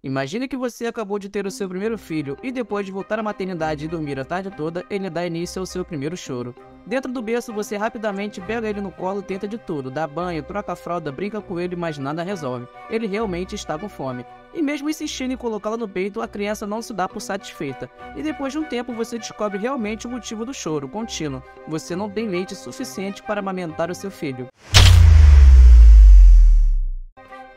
Imagine que você acabou de ter o seu primeiro filho e depois de voltar à maternidade e dormir a tarde toda, ele dá início ao seu primeiro choro. Dentro do berço, você rapidamente pega ele no colo e tenta de tudo, dá banho, troca a fralda, brinca com ele, mas nada resolve. Ele realmente está com fome. E mesmo insistindo em colocá-la no peito, a criança não se dá por satisfeita. E depois de um tempo, você descobre realmente o motivo do choro contínuo. Você não tem leite suficiente para amamentar o seu filho.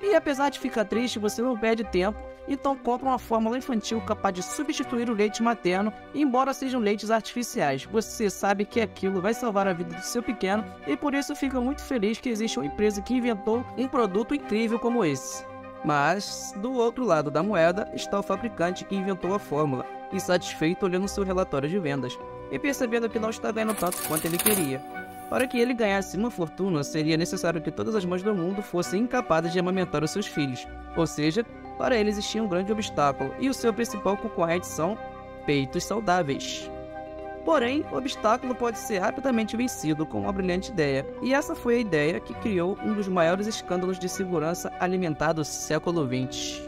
E apesar de ficar triste, você não perde tempo, então compra uma fórmula infantil capaz de substituir o leite materno, embora sejam leites artificiais. Você sabe que aquilo vai salvar a vida do seu pequeno e por isso fica muito feliz que existe uma empresa que inventou um produto incrível como esse. Mas, do outro lado da moeda, está o fabricante que inventou a fórmula, insatisfeito olhando seu relatório de vendas e percebendo que não está ganhando tanto quanto ele queria. Para que ele ganhasse uma fortuna, seria necessário que todas as mães do mundo fossem incapazes de amamentar os seus filhos. Ou seja, para ele existia um grande obstáculo, e o seu principal concorrente são peitos saudáveis. Porém, o obstáculo pode ser rapidamente vencido com uma brilhante ideia, e essa foi a ideia que criou um dos maiores escândalos de segurança alimentar do século XX.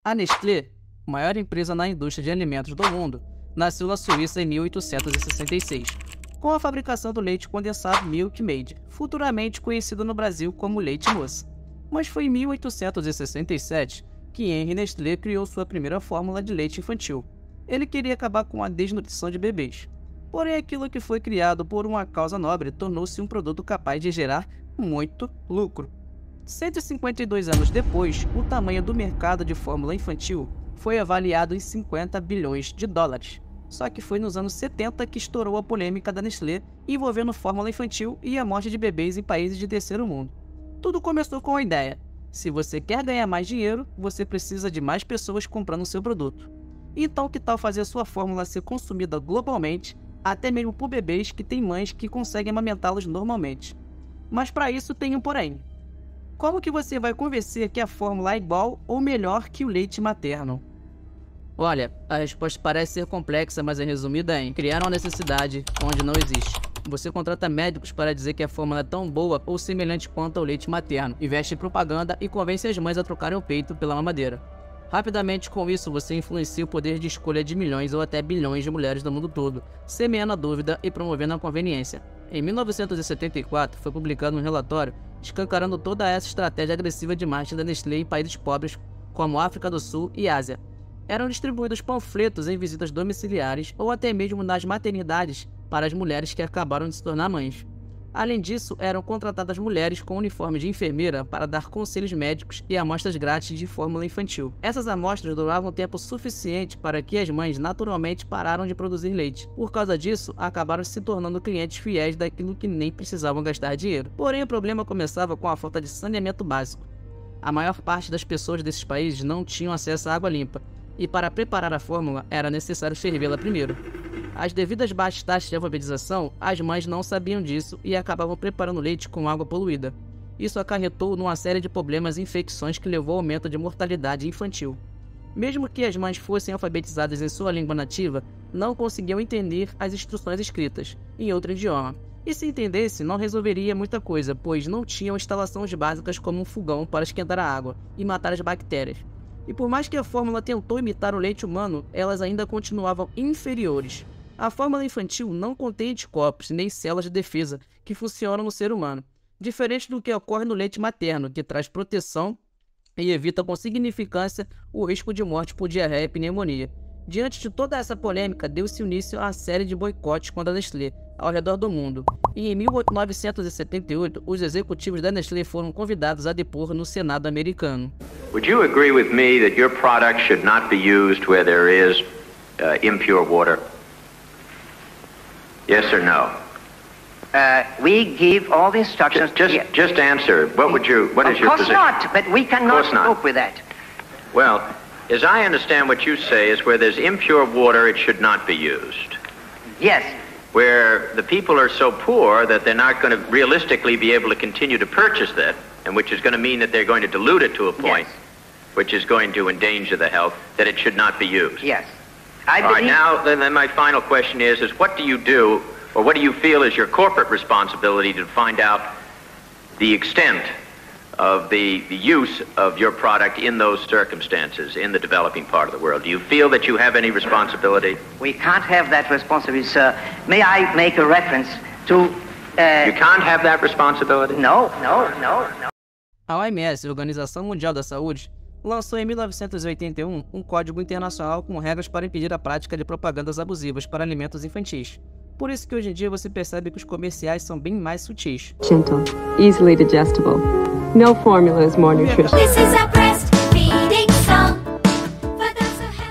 A Nestlé, maior empresa na indústria de alimentos do mundo, nasceu na Suíça em 1866, com a fabricação do leite condensado Milk Maid, futuramente conhecido no Brasil como leite moça. Mas foi em 1867 que Henri Nestlé criou sua primeira fórmula de leite infantil. Ele queria acabar com a desnutrição de bebês. Porém, aquilo que foi criado por uma causa nobre tornou-se um produto capaz de gerar muito lucro. 152 anos depois, o tamanho do mercado de fórmula infantil foi avaliado em 50 bilhões de dólares. Só que foi nos anos 70 que estourou a polêmica da Nestlé envolvendo fórmula infantil e a morte de bebês em países de terceiro mundo. Tudo começou com a ideia: se você quer ganhar mais dinheiro, você precisa de mais pessoas comprando seu produto. Então que tal fazer sua fórmula ser consumida globalmente, até mesmo por bebês que têm mães que conseguem amamentá-los normalmente? Mas para isso tem um porém. Como que você vai convencer que a fórmula é igual ou melhor que o leite materno? Olha, a resposta parece ser complexa, mas é resumida em: criar uma necessidade onde não existe. Você contrata médicos para dizer que a fórmula é tão boa ou semelhante quanto ao leite materno, investe em propaganda e convence as mães a trocarem o peito pela mamadeira. Rapidamente, com isso, você influencia o poder de escolha de milhões ou até bilhões de mulheres do mundo todo, semeando a dúvida e promovendo a conveniência. Em 1974, foi publicado um relatório escancarando toda essa estratégia agressiva de marketing da Nestlé em países pobres como África do Sul e Ásia. Eram distribuídos panfletos em visitas domiciliares ou até mesmo nas maternidades para as mulheres que acabaram de se tornar mães. Além disso, eram contratadas mulheres com uniforme de enfermeira para dar conselhos médicos e amostras grátis de fórmula infantil. Essas amostras duravam tempo suficiente para que as mães naturalmente pararam de produzir leite. Por causa disso, acabaram se tornando clientes fiéis daquilo que nem precisavam gastar dinheiro. Porém, o problema começava com a falta de saneamento básico. A maior parte das pessoas desses países não tinham acesso à água limpa, e para preparar a fórmula era necessário fervê-la primeiro. As devidas baixas taxas de alfabetização, as mães não sabiam disso e acabavam preparando leite com água poluída. Isso acarretou numa série de problemas e infecções que levou ao aumento de mortalidade infantil. Mesmo que as mães fossem alfabetizadas em sua língua nativa, não conseguiam entender as instruções escritas em outro idioma. E se entendesse, não resolveria muita coisa, pois não tinham instalações básicas como um fogão para esquentar a água e matar as bactérias. E por mais que a fórmula tentou imitar o leite humano, elas ainda continuavam inferiores. A fórmula infantil não contém anticorpos nem células de defesa que funcionam no ser humano, diferente do que ocorre no leite materno, que traz proteção e evita com significância o risco de morte por diarreia e pneumonia. Diante de toda essa polêmica, deu-se início a uma série de boicotes contra a Nestlé ao redor do mundo. E em 1978, os executivos da Nestlé foram convidados a depor no Senado americano. Would you agree with me that your product should not be used where there is impure water? Yes or no? We give all the instructions. Just answer. What is your position? Of course not, but we cannot cope with that. Well, as I understand what you say is where there's impure water, it should not be used. Yes. Where the people are so poor that they're not going to realistically be able to continue to purchase that, and which is going to mean that they're going to dilute it to a point, which is going to endanger the health, that it should not be used. Yes. All right, now then my final question is what do you do, or what do you feel is your corporate responsibility to find out the extent of the use of your product in those circumstances in the developing part of the world? Do you feel that you have any responsibility? We can't have that responsibility, sir. May I make a reference to... You can't have that responsibility? No. A OMS, Organização Mundial da Saúde, lançou em 1981 um código internacional com regras para impedir a prática de propagandas abusivas para alimentos infantis. Por isso que hoje em dia você percebe que os comerciais são bem mais sutis. Gentle, easily digestible. No formula is more nutritious.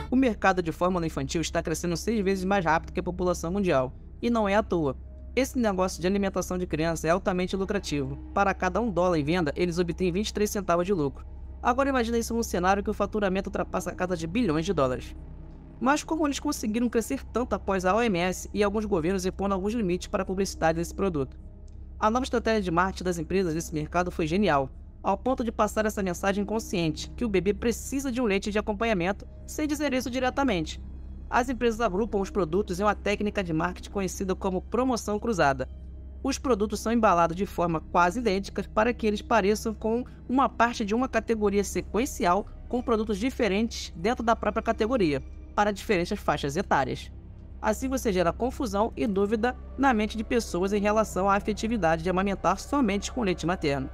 O mercado de fórmula infantil está crescendo 6 vezes mais rápido que a população mundial. E não é à toa. Esse negócio de alimentação de criança é altamente lucrativo. Para cada $1 em venda, eles obtêm 23 centavos de lucro. Agora imagina isso num cenário que o faturamento ultrapassa a casa de bilhões de dólares. Mas como eles conseguiram crescer tanto após a OMS e alguns governos impondo alguns limites para a publicidade desse produto? A nova estratégia de marketing das empresas nesse mercado foi genial, ao ponto de passar essa mensagem consciente, que o bebê precisa de um leite de acompanhamento, sem dizer isso diretamente. As empresas agrupam os produtos em uma técnica de marketing conhecida como promoção cruzada. Os produtos são embalados de forma quase idêntica para que eles pareçam com uma parte de uma categoria sequencial com produtos diferentes dentro da própria categoria, para diferentes faixas etárias. Assim você gera confusão e dúvida na mente de pessoas em relação à efetividade de amamentar somente com leite materno.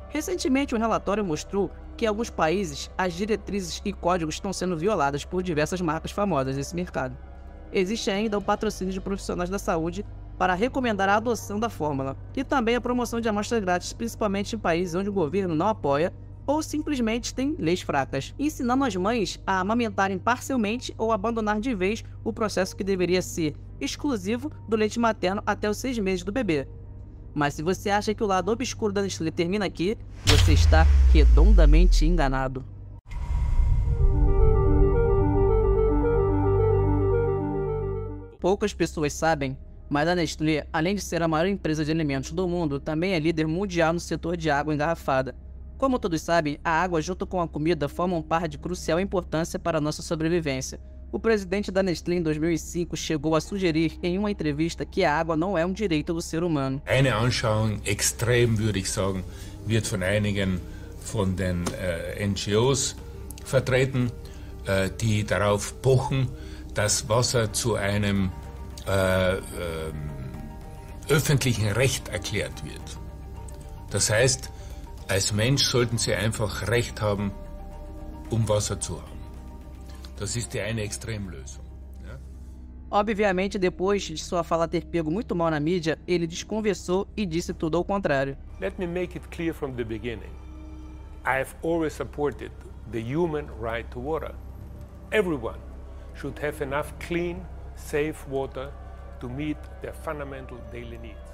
Recentemente, um relatório mostrou que em alguns países as diretrizes e códigos estão sendo violadas por diversas marcas famosas desse mercado. Existe ainda o patrocínio de profissionais da saúde para recomendar a adoção da fórmula e também a promoção de amostras grátis, principalmente em países onde o governo não apoia ou simplesmente tem leis fracas, ensinando as mães a amamentarem parcialmente ou abandonar de vez o processo que deveria ser exclusivo do leite materno até os 6 meses do bebê. Mas se você acha que o lado obscuro da Nestlé termina aqui, você está redondamente enganado. Poucas pessoas sabem, mas a Nestlé, além de ser a maior empresa de alimentos do mundo, também é líder mundial no setor de água engarrafada. Como todos sabem, a água junto com a comida formam um par de crucial importância para a nossa sobrevivência. O presidente da Nestlé em 2005 chegou a sugerir em uma entrevista que a água não é um direito do ser humano. Eine Anschauung, extrem würde ich sagen, wird von einigen von den NGOs vertreten, die darauf pochen, dass Wasser zu einem öffentlichen Recht erklärt wird. Das heißt, als Mensch sollten Sie einfach Recht haben, Wasser zu haben. Das ist die eine Extremlösung. Ja? Obviamente, depois de sua fala ter pego muito mal na mídia, ele desconversou e disse tudo ao contrário. Let me make it clear from the beginning. I have always supported the human right to water. Everyone should have enough clean, safe water to meet their fundamental daily needs.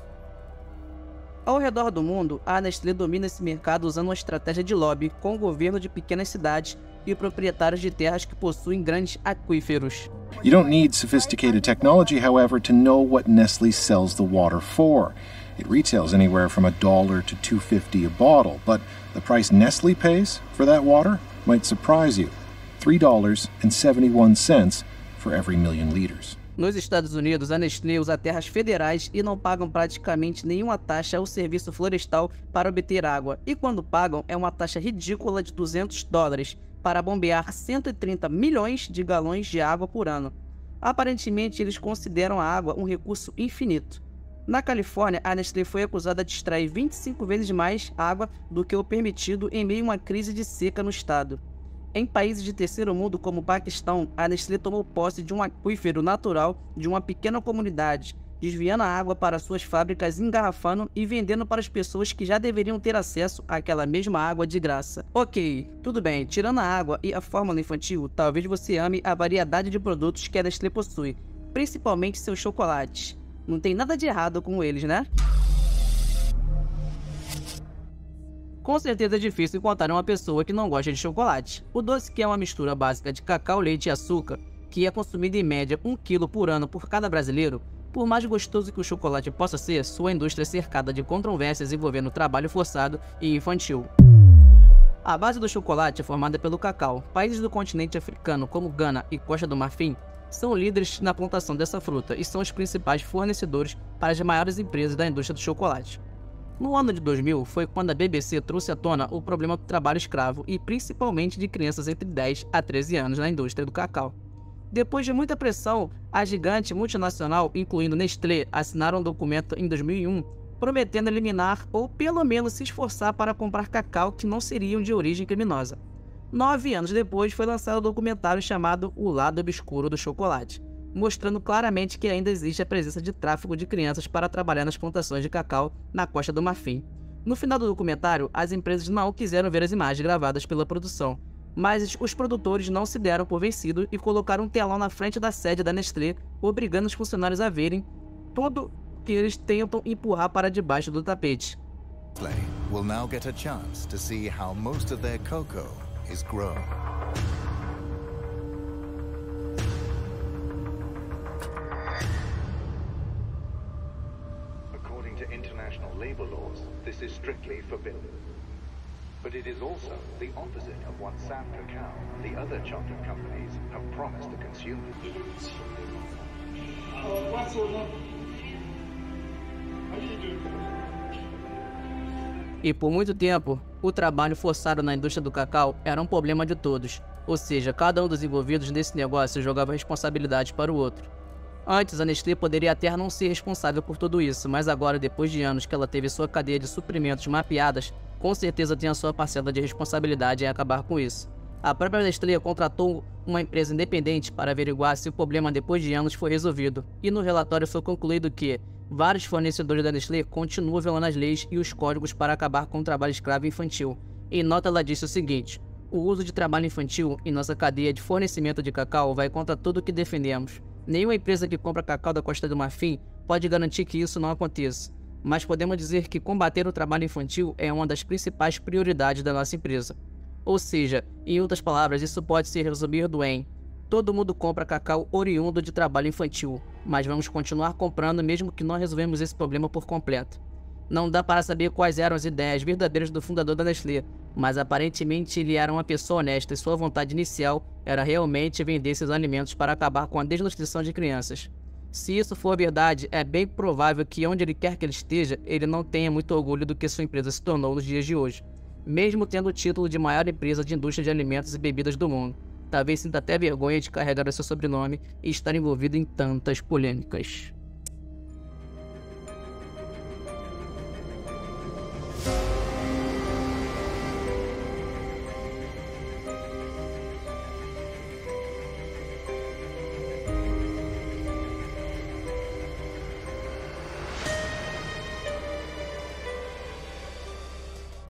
Ao redor do mundo, a Nestlé domina esse mercado usando uma estratégia de lobby com o governo de pequenas cidades e proprietários de terras que possuem grandes aquíferos. You don't need sophisticated technology, however, to know what Nestle sells the water for. It retails anywhere from $1 to $2.50 a bottle, but the price Nestle pays for that water might surprise you. $3.71 for every million liters. Nos Estados Unidos, a Nestlé usa terras federais e não pagam praticamente nenhuma taxa ao serviço florestal para obter água. E quando pagam, é uma taxa ridícula de $200 para bombear 130 milhões de galões de água por ano. Aparentemente, eles consideram a água um recurso infinito. Na Califórnia, a Nestlé foi acusada de extrair 25 vezes mais água do que o permitido em meio a uma crise de seca no estado. Em países de terceiro mundo como o Paquistão, a Nestlé tomou posse de um aquífero natural de uma pequena comunidade, desviando a água para suas fábricas, engarrafando e vendendo para as pessoas que já deveriam ter acesso àquela mesma água de graça. Ok, tudo bem, tirando a água e a fórmula infantil, talvez você ame a variedade de produtos que a Nestlé possui, principalmente seus chocolates. Não tem nada de errado com eles, né? Com certeza é difícil encontrar uma pessoa que não gosta de chocolate. O doce, que é uma mistura básica de cacau, leite e açúcar, que é consumido em média 1 kg por ano por cada brasileiro, por mais gostoso que o chocolate possa ser, sua indústria é cercada de controvérsias envolvendo trabalho forçado e infantil. A base do chocolate é formada pelo cacau. Países do continente africano, como Gana e Costa do Marfim, são líderes na plantação dessa fruta e são os principais fornecedores para as maiores empresas da indústria do chocolate. No ano de 2000 foi quando a BBC trouxe à tona o problema do trabalho escravo e principalmente de crianças entre 10 a 13 anos na indústria do cacau. Depois de muita pressão, a gigante multinacional, incluindo Nestlé, assinaram um documento em 2001 prometendo eliminar ou pelo menos se esforçar para comprar cacau que não seriam de origem criminosa. 9 anos depois foi lançado o documentário chamado O Lado Obscuro do Chocolate, mostrando claramente que ainda existe a presença de tráfico de crianças para trabalhar nas plantações de cacau na Costa do Marfim. No final do documentário, as empresas não quiseram ver as imagens gravadas pela produção, mas os produtores não se deram por vencidos e colocaram um telão na frente da sede da Nestlé, obrigando os funcionários a verem tudo que eles tentam empurrar para debaixo do tapete. Nestlé will now get a chance to see how most of their cocoa is grown. According to international labor laws, this is strictly forbidden. But it is also the opposite of what Sam Cacao and the other chocolate companies have promised the consumers. E por muito tempo, o trabalho forçado na indústria do cacau era um problema de todos, ou seja, cada um dos envolvidos nesse negócio jogava responsabilidade para o outro. Antes, a Nestlé poderia até não ser responsável por tudo isso, mas agora, depois de anos que ela teve sua cadeia de suprimentos mapeadas, com certeza tem a sua parcela de responsabilidade em acabar com isso. A própria Nestlé contratou uma empresa independente para averiguar se o problema depois de anos foi resolvido, e no relatório foi concluído que vários fornecedores da Nestlé continuam violando as leis e os códigos para acabar com o trabalho escravo infantil. Em nota, ela disse o seguinte: o uso de trabalho infantil em nossa cadeia de fornecimento de cacau vai contra tudo o que defendemos. Nenhuma empresa que compra cacau da Costa do Marfim pode garantir que isso não aconteça, mas podemos dizer que combater o trabalho infantil é uma das principais prioridades da nossa empresa. Ou seja, em outras palavras, isso pode ser resumido em: todo mundo compra cacau oriundo de trabalho infantil, mas vamos continuar comprando mesmo que não resolvemos esse problema por completo. Não dá para saber quais eram as ideias verdadeiras do fundador da Nestlé, mas aparentemente ele era uma pessoa honesta e sua vontade inicial era realmente vender esses alimentos para acabar com a desnutrição de crianças. Se isso for verdade, é bem provável que onde ele quer que ele esteja, ele não tenha muito orgulho do que sua empresa se tornou nos dias de hoje, mesmo tendo o título de maior empresa de indústria de alimentos e bebidas do mundo. Talvez sinta até vergonha de carregar o seu sobrenome e estar envolvido em tantas polêmicas.